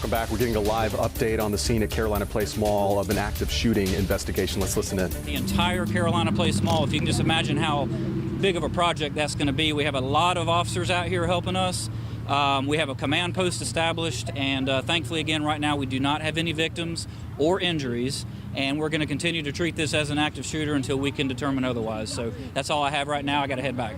Welcome back. We're getting a live update on the scene at Carolina Place Mall of an active shooting investigation. Let's listen in. The entire Carolina Place Mall, if you can just imagine how big of a project that's going to be. We have a lot of officers out here helping us. We have a command post established, and thankfully, again, right now we do not have any victims or injuries, and we're going to continue to treat this as an active shooter until we can determine otherwise. So that's all I have right now. I got to head back.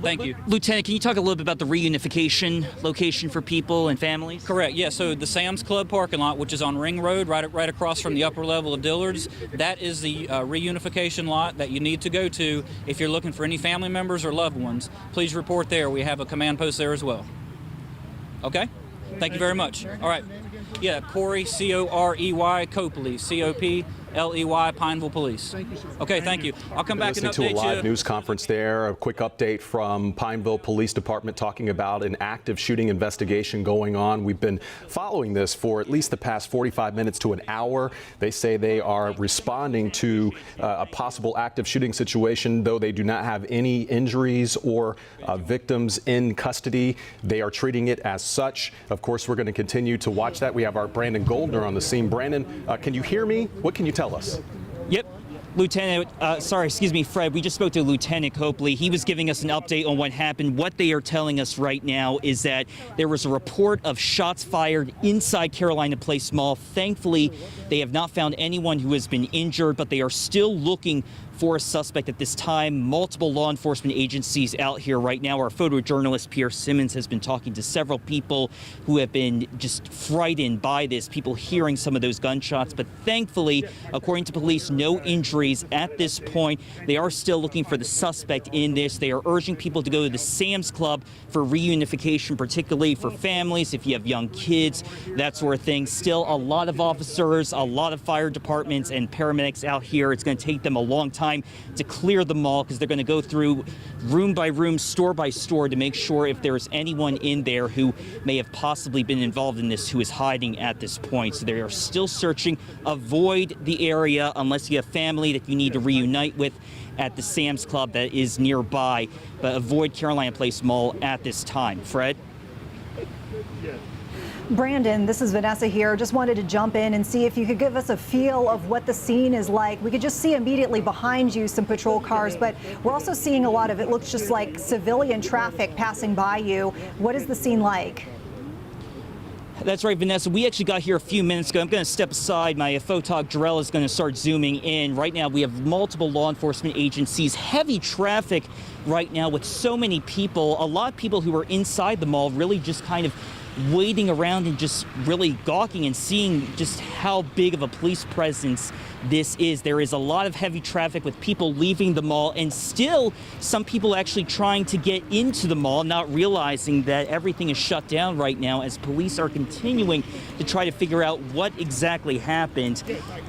Thank you. Lieutenant, can you talk a little bit about the reunification location for people and families? Correct, yeah, so the Sam's Club parking lot, which is on Ring Road, right across from the upper level of Dillard's, that is the reunification lot that you need to go to if you're looking for any family members or loved ones. Please report there. We have a command post there as well. Okay? Thank you very much. All right. Yeah, Corey, C-O-R-E-Y, Copley, C-O-P-L-E-Y, Pineville Police. Thank you, sir. Okay, thank you. I'll come back and update you. Listening to a live news conference there, a quick update from Pineville Police Department talking about an active shooting investigation going on. We've been following this for at least the past 45 minutes to an hour. They say they are responding to a possible active shooting situation, though they do not have any injuries or victims in custody. They are treating it as such. Of course, we're going to continue to watch that. We have our Brandon Goldner on the scene. Brandon, can you hear me? What can you tell us? Yep. Lieutenant, Fred, we just spoke to Lieutenant Copley. He was giving us an update on what happened. What they are telling us right now is that there was a report of shots fired inside Carolina Place Mall. Thankfully, they have not found anyone who has been injured, but they are still looking for a suspect at this time. Multiple law enforcement agencies out here right now. Our photojournalist Pierre Simmons has been talking to several people who have been just frightened by this, people hearing some of those gunshots. But thankfully, according to police, no injuries at this point. They are still looking for the suspect in this. They are urging people to go to the Sam's Club for reunification, particularly for families, if you have young kids, that sort of thing. Still a lot of officers, a lot of fire departments and paramedics out here. It's going to take them a long time to clear the mall because they're going to go through room by room, store by store to make sure if there's anyone in there who may have possibly been involved in this who is hiding at this point. So they are still searching. Avoid the area unless you have family that you need to reunite with at the Sam's Club that is nearby, but avoid Carolina Place Mall at this time. Fred? Brandon, this is Vanessa here. Just wanted to jump in and see if you could give us a feel of what the scene is like. We could just see immediately behind you some patrol cars, but we're also seeing a lot of, it looks just like civilian traffic passing by you. What is the scene like? That's right, Vanessa. We actually got here a few minutes ago. I'm going to step aside. My photog Jarrell is going to start zooming in. Right now, we have multiple law enforcement agencies, heavy traffic right now with so many people. A lot of people who are inside the mall really just kind of waiting around and just really gawking and seeing just how big of a police presence this is. There is a lot of heavy traffic with people leaving the mall, and still some people actually trying to get into the mall, not realizing that everything is shut down right now as police are continuing to try to figure out what exactly happened.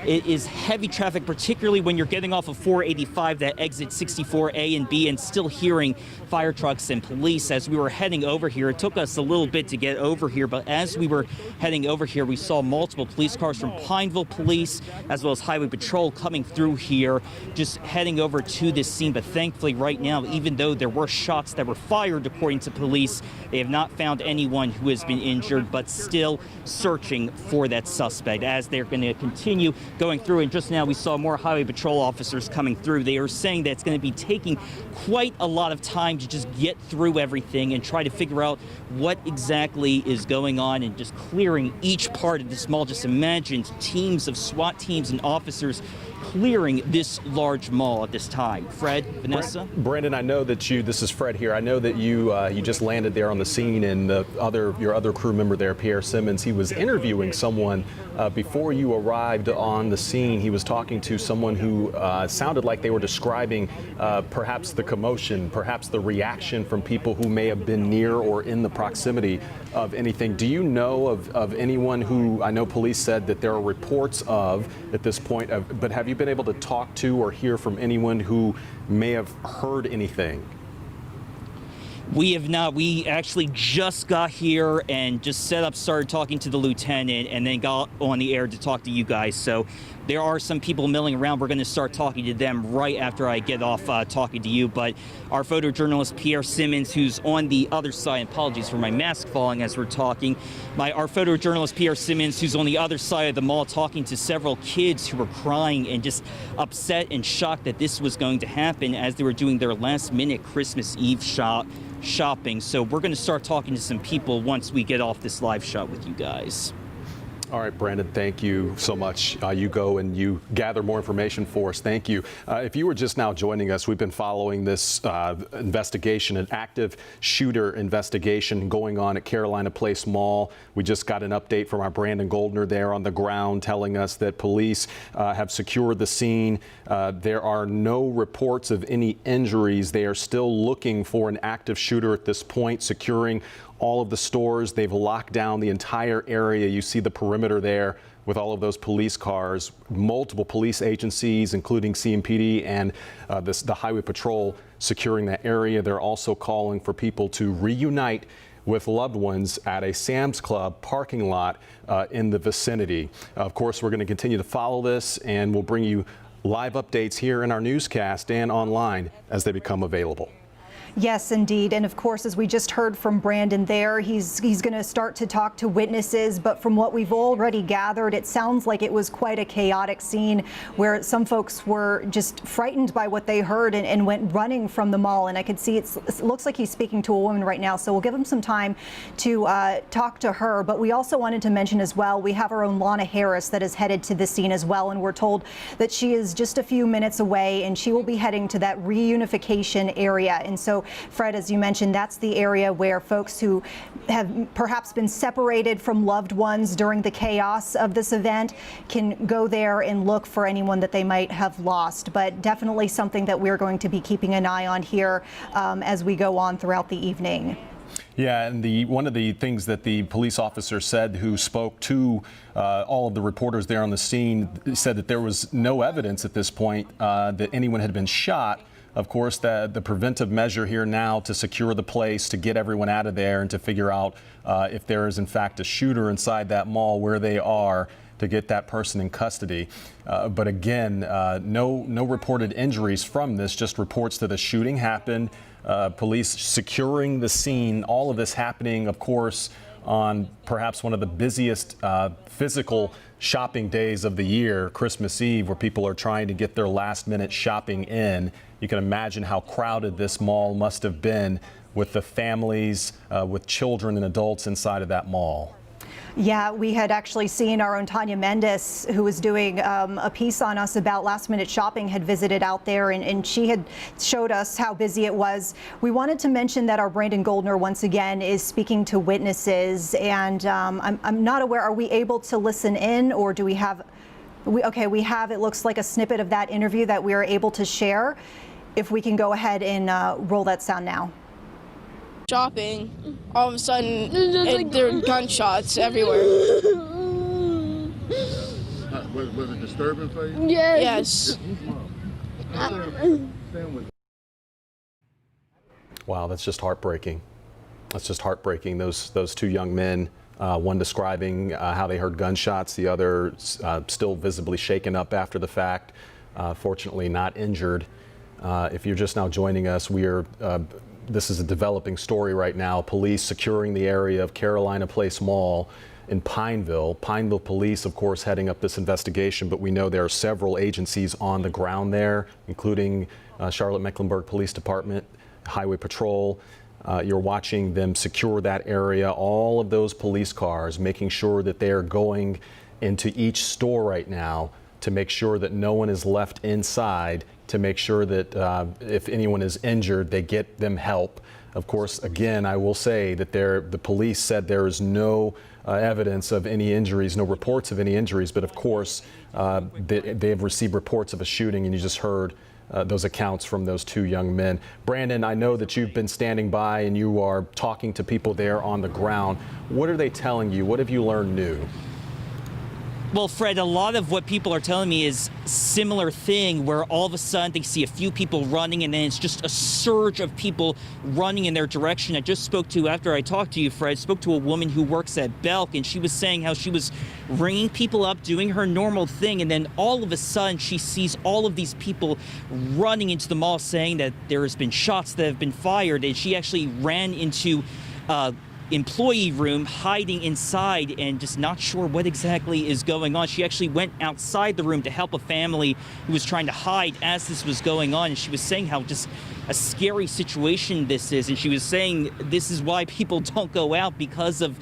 It is heavy traffic, particularly when you're getting off of 485 that exit 64A and B, and still hearing fire trucks and police. As we were heading over here, it took us a little bit to get over here, but as we were heading over here, we saw multiple police cars from Pineville Police as well as Highway Patrol coming through here, just heading over to this scene. But thankfully right now, even though there were shots that were fired according to police, they have not found anyone who has been injured, but still searching for that suspect as they're going to continue going through. And just now we saw more Highway Patrol officers coming through. They are saying that it's going to be taking quite a lot of time to just get through everything and try to figure out what exactly is going on and just clearing each part of this mall. Just imagine teams of SWAT teams and officers clearing this large mall at this time. Fred, Vanessa? Brandon, I know that this is Fred here. I know that you just landed there on the scene, and your other crew member there, Pierre Simmons, he was interviewing someone before you arrived on the scene. He was talking to someone who sounded like they were describing perhaps the commotion, perhaps the reaction from people who may have been near or in the proximity of anything. Do you know of anyone who, I know police said that there are reports of at this point, but have you been able to talk to or hear from anyone who may have heard anything? We have not. We actually just got here and just started talking to the lieutenant, and then got on the air to talk to you guys. So there are some people milling around. We're going to start talking to them right after I get off talking to you. But our photojournalist, Pierre Simmons, who's on the other side, apologies for my mask falling as we're talking. Our photojournalist, Pierre Simmons, who's on the other side of the mall talking to several kids who were crying and just upset and shocked that this was going to happen as they were doing their last-minute Christmas Eve shopping. So we're going to start talking to some people once we get off this live shot with you guys. All right, Brandon, thank you so much. You go and you gather more information for us. Thank you. If you were just now joining us, we've been following this investigation, an active shooter investigation going on at Carolina Place Mall. We just got an update from our Brandon Goldner there on the ground telling us that police have secured the scene. There are no reports of any injuries. They are still looking for an active shooter at this point, securing all of the stores. They've locked down the entire area. You see the perimeter there with all of those police cars, multiple police agencies, including CMPD and the Highway Patrol, securing that area. They're also calling for people to reunite with loved ones at a Sam's Club parking lot in the vicinity. Of course, we're going to continue to follow this, and we'll bring you live updates here in our newscast and online as they become available. Yes, indeed. And of course, as we just heard from Brandon there, he's going to start to talk to witnesses. But from what we've already gathered, it sounds like it was quite a chaotic scene where some folks were just frightened by what they heard and went running from the mall. And I could see it looks like he's speaking to a woman right now. So we'll give him some time to talk to her. But we also wanted to mention as well, we have our own Lana Harris that is headed to the scene as well. And we're told that she is just a few minutes away and she will be heading to that reunification area. And so Fred, as you mentioned, that's the area where folks who have perhaps been separated from loved ones during the chaos of this event can go there and look for anyone that they might have lost. But definitely something that we're going to be keeping an eye on here as we go on throughout the evening. Yeah, and one of the things that the police officer said, who spoke to all of the reporters there on the scene, said that there was no evidence at this point that anyone had been shot. Of course, the preventive measure here now to secure the place, to get everyone out of there and to figure out if there is in fact a shooter inside that mall, where they are, to get that person in custody. But again, no reported injuries from this, just reports that a shooting happened, police securing the scene, all of this happening, of course, on perhaps one of the busiest physical shopping days of the year, Christmas Eve, where people are trying to get their last-minute shopping in. You can imagine how crowded this mall must have been with the families, with children and adults inside of that mall. Yeah, we had actually seen our own Tanya Mendes, who was doing a piece on us about last-minute shopping, had visited out there, and she had showed us how busy it was. We wanted to mention that our Brandon Goldner, once again, is speaking to witnesses, and I'm not aware, are we able to listen in, or do we have, okay, we have, it looks like a snippet of that interview that we are able to share. If we can go ahead and roll that sound now. Shopping, all of a sudden there are gunshots everywhere. Was it disturbing for you? Yes. Wow, that's just heartbreaking. That's just heartbreaking. Those two young men, one describing how they heard gunshots, the other still visibly shaken up after the fact, fortunately not injured. If you're just now joining us, this is a developing story right now. Police securing the area of Carolina Place Mall in Pineville. Pineville Police, of course, heading up this investigation, but we know there are several agencies on the ground there, including Charlotte Mecklenburg Police Department, Highway Patrol. You're watching them secure that area, all of those police cars, making sure that they are going into each store right now to make sure that no one is left inside, to make sure that if anyone is injured, they get them help. Of course, again, I will say that the police said there is no evidence of any injuries, no reports of any injuries, but of course, they have received reports of a shooting, and you just heard those accounts from those two young men. Brandon, I know that you've been standing by and you are talking to people there on the ground. What are they telling you? What have you learned new? Well, Fred, a lot of what people are telling me is similar thing where all of a sudden they see a few people running and then it's just a surge of people running in their direction. I just spoke to, after I talked to you, Fred, spoke to a woman who works at Belk, and she was saying how she was ringing people up, doing her normal thing, and then all of a sudden she sees all of these people running into the mall saying that there has been shots that have been fired, and she actually ran into employee room, hiding inside and just not sure what exactly is going on. She actually went outside the room to help a family who was trying to hide as this was going on, and she was saying how just a scary situation this is, and she was saying this is why people don't go out, because of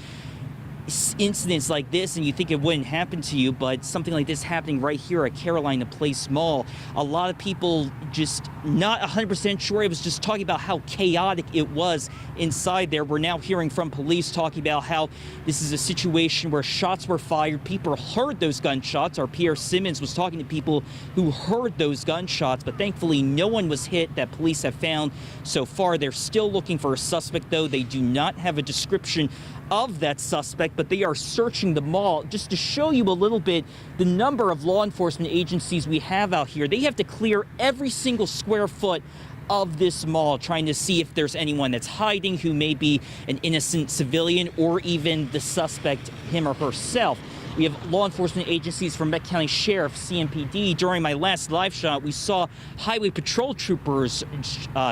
incidents like this, and you think it wouldn't happen to you, but something like this happening right here at Carolina Place Mall. A lot of people just not 100% sure. It was just talking about how chaotic it was inside there. We're now hearing from police talking about how this is a situation where shots were fired. People heard those gunshots. Our Pierre Simmons was talking to people who heard those gunshots, but thankfully no one was hit that police have found so far. They're still looking for a suspect, though. They do not have a description of that suspect, but they are searching the mall. Just to show you a little bit the number of law enforcement agencies we have out here, they have to clear every single square foot of this mall, trying to see if there's anyone that's hiding who may be an innocent civilian or even the suspect, him or herself. We have law enforcement agencies from Met County Sheriff, CMPD. During my last live shot, we saw highway patrol troopers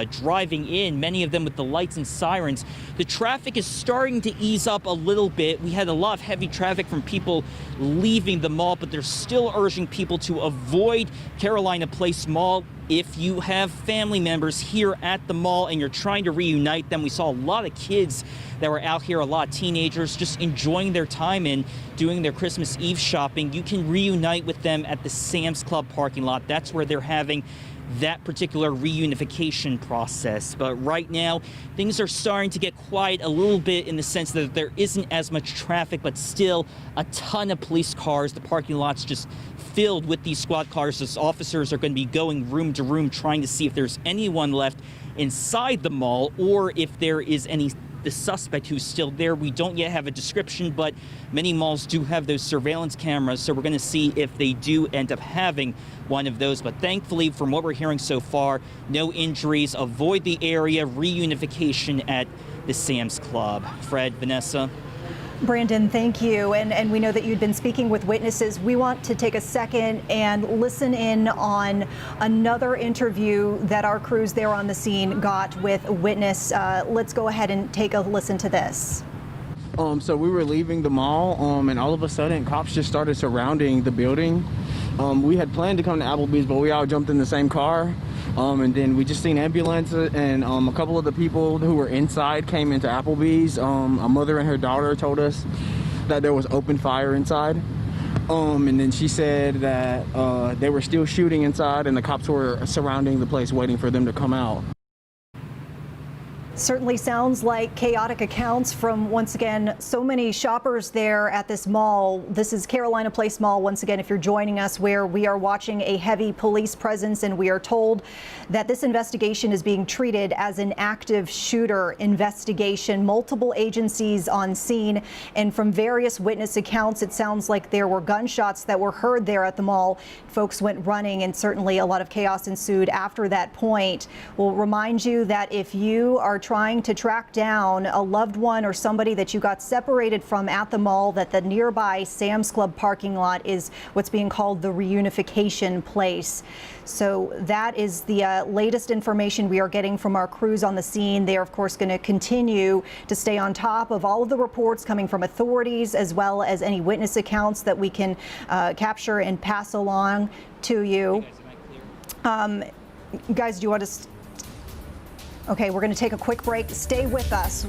driving in, many of them with the lights and sirens. The traffic is starting to ease up a little bit. We had a lot of heavy traffic from people leaving the mall, but they're still urging people to avoid Carolina Place Mall. If you have family members here at the mall and you're trying to reunite them, we saw a lot of kids that were out here, a lot of teenagers just enjoying their time and doing their Christmas Eve shopping. You can reunite with them at the Sam's Club parking lot. That's where they're having that particular reunification process. But right now, things are starting to get quiet a little bit in the sense that there isn't as much traffic, but still a ton of police cars. The parking lot's just filled with these squad cars. As officers are going to be going room to room trying to see if there's anyone left inside the mall or if there is the suspect who's still there. We don't yet have a description, but many malls do have those surveillance cameras, so we're going to see if they do end up having one of those. But thankfully, from what we're hearing so far, no injuries. Avoid the area. Reunification at the Sam's Club. Fred, Vanessa. Brandon, thank you. And we know that you'd been speaking with witnesses. We want to take a second and listen in on another interview that our crews there on the scene got with a witness. Let's go ahead and take a listen to this. So we were leaving the mall, and all of a sudden cops just started surrounding the building. We had planned to come to Applebee's, but we all jumped in the same car. And then we just seen ambulances, and a couple of the people who were inside came into Applebee's. A mother and her daughter told us that there was open fire inside. And then she said that they were still shooting inside, and the cops were surrounding the place waiting for them to come out. Certainly sounds like chaotic accounts from, once again, so many shoppers there at this mall. This is Carolina Place Mall, once again, if you're joining us, where we are watching a heavy police presence, and we are told that this investigation is being treated as an active shooter investigation. Multiple agencies on scene, and from various witness accounts, it sounds like there were gunshots that were heard there at the mall. Folks went running, and certainly a lot of chaos ensued after that point. We'll remind you that if you are trying to track down a loved one or somebody that you got separated from at the mall, that the nearby Sam's Club parking lot is what's being called the reunification place. So that is the latest information we are getting from our crews on the scene. They are, of course, going to continue to stay on top of all of the reports coming from authorities, as well as any witness accounts that we can capture and pass along to you. Guys, do you want to... Okay, we're going to take a quick break. Stay with us.